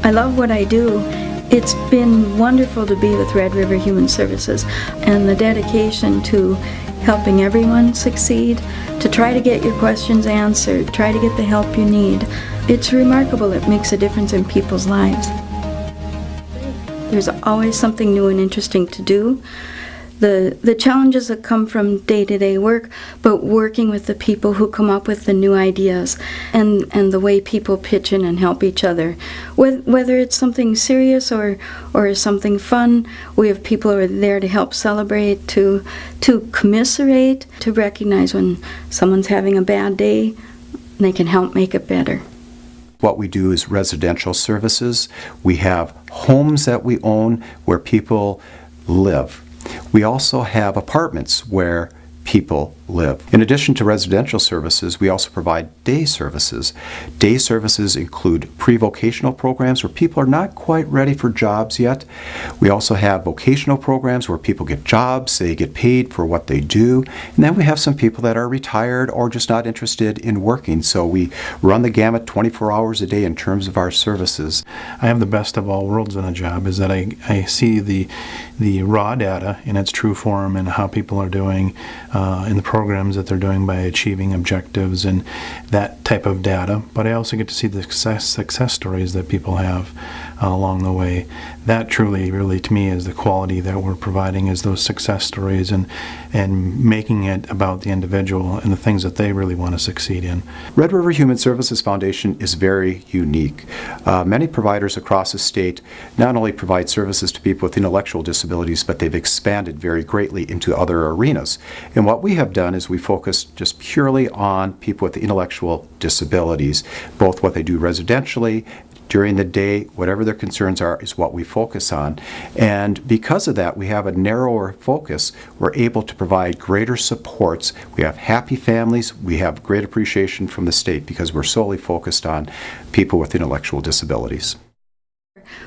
I love what I do. It's been wonderful to be with Red River Human Services, and the dedication to helping everyone succeed, to try to get your questions answered, try to get the help you need. It's remarkable. It makes a difference in people's lives. There's always something new and interesting to do. The challenges that come from day-to-day work, but working with the people who come up with the new ideas and the way people pitch in and help each other. Whether it's something serious or something fun, we have people who are there to help celebrate, to commiserate, to recognize when someone's having a bad day, and they can help make it better. What we do is residential services. We have homes that we own where people live. We also have apartments where people live. In addition to residential services, we also provide day services. Day services include pre-vocational programs where people are not quite ready for jobs yet. We also have vocational programs where people get jobs, they get paid for what they do. And then we have some people that are retired or just not interested in working. So we run the gamut 24 hours a day in terms of our services. I have the best of all worlds in a job, is that I see the raw data in its true form and how people are doing in the programs that they're doing by achieving objectives and that type of data. But I also get to see the success stories that people have along the way. That truly, really, to me, is the quality that we're providing, is those success stories and making it about the individual and the things that they really want to succeed in. Red River Human Services Foundation is very unique. Many providers across the state not only provide services to people with intellectual disabilities, but they've expanded very greatly into other arenas. And what we have done is we focus just purely on people with intellectual disabilities, both what they do residentially, during the day, whatever their concerns are, is what we focus on. And because of that, we have a narrower focus. We're able to provide greater supports. We have happy families. We have great appreciation from the state because we're solely focused on people with intellectual disabilities.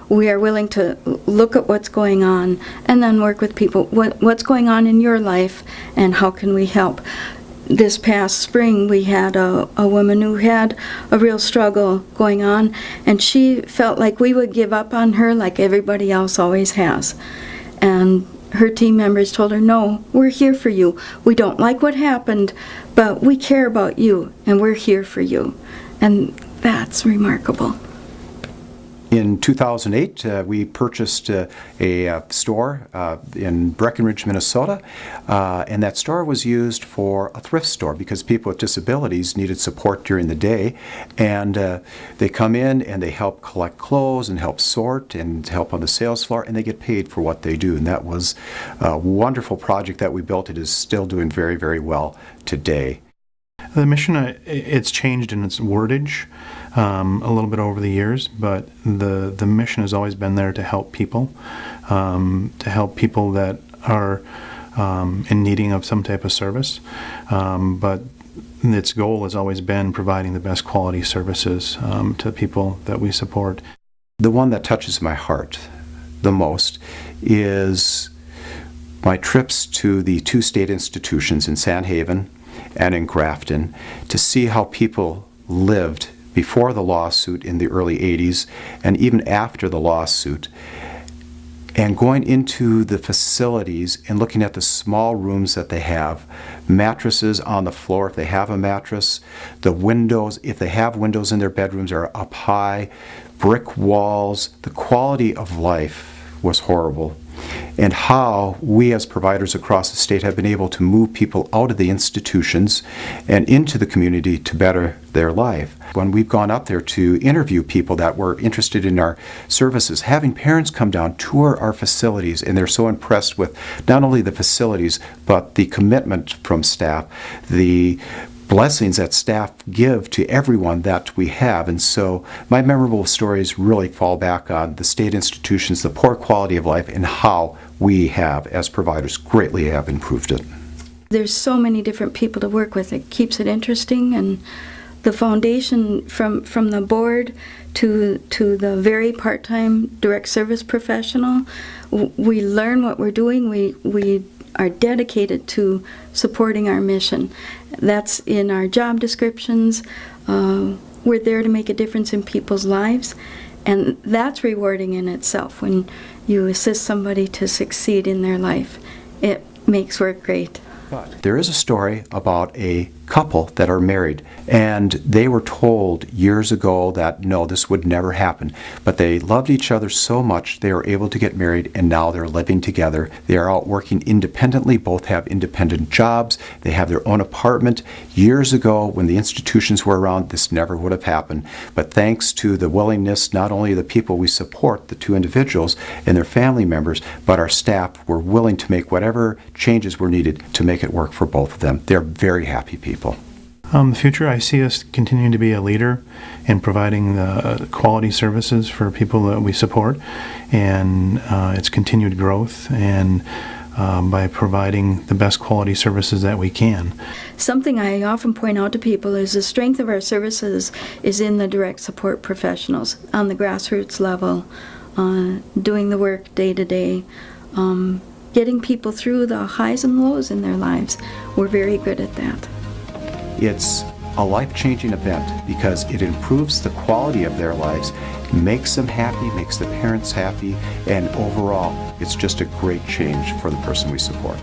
We are willing to look at what's going on and then work with people. What's going on in your life and how can we help? This past spring, we had a woman who had a real struggle going on, and she felt like we would give up on her like everybody else always has. And her team members told her, no, we're here for you. We don't like what happened, but we care about you, and we're here for you. And that's remarkable. In 2008, we purchased a store in Breckenridge, Minnesota, and that store was used for a thrift store because people with disabilities needed support during the day, and they come in and they help collect clothes and help sort and help on the sales floor, and they get paid for what they do. And that was a wonderful project that we built. It is still doing very, very well today. The mission, it's changed in its wordage a little bit over the years, but the mission has always been there to help people that are in needing of some type of service. But its goal has always been providing the best quality services to people that we support. The one that touches my heart the most is my trips to the two state institutions in Sand Haven and in Grafton to see how people lived before the lawsuit in the early 80s and even after the lawsuit, and going into the facilities and looking at the small rooms that they have, mattresses on the floor if they have a mattress, the windows, if they have windows in their bedrooms, are up high, brick walls. The quality of life was horrible. And how we as providers across the state have been able to move people out of the institutions and into the community to better their life. When we've gone up there to interview people that were interested in our services, having parents come down, tour our facilities, and they're so impressed with not only the facilities, but the commitment from staff, the blessings that staff give to everyone that we have. And so my memorable stories really fall back on the state institutions, the poor quality of life, and how we have, as providers, greatly have improved it. There's so many different people to work with. It keeps it interesting, and the foundation from the board to the very part-time direct service professional, we learn what we're doing. We are dedicated to supporting our mission. That's in our job descriptions. We're there to make a difference in people's lives, And that's rewarding in itself. When you assist somebody to succeed in their life, it makes work great. There is a story about a couple that are married, and they were told years ago that no, this would never happen. But they loved each other so much they were able to get married, and now they're living together. They are out working independently, both have independent jobs, they have their own apartment. Years ago, when the institutions were around, this never would have happened. But thanks to the willingness, not only of the people we support, the two individuals and their family members, but our staff were willing to make whatever changes were needed to make it work for both of them. They're very happy people. The future, I see us continuing to be a leader in providing the quality services for people that we support, and its continued growth, and by providing the best quality services that we can. Something I often point out to people is the strength of our services is in the direct support professionals on the grassroots level, doing the work day to day, getting people through the highs and lows in their lives. We're very good at that. It's a life-changing event because it improves the quality of their lives, makes them happy, makes the parents happy, and overall, it's just a great change for the person we support.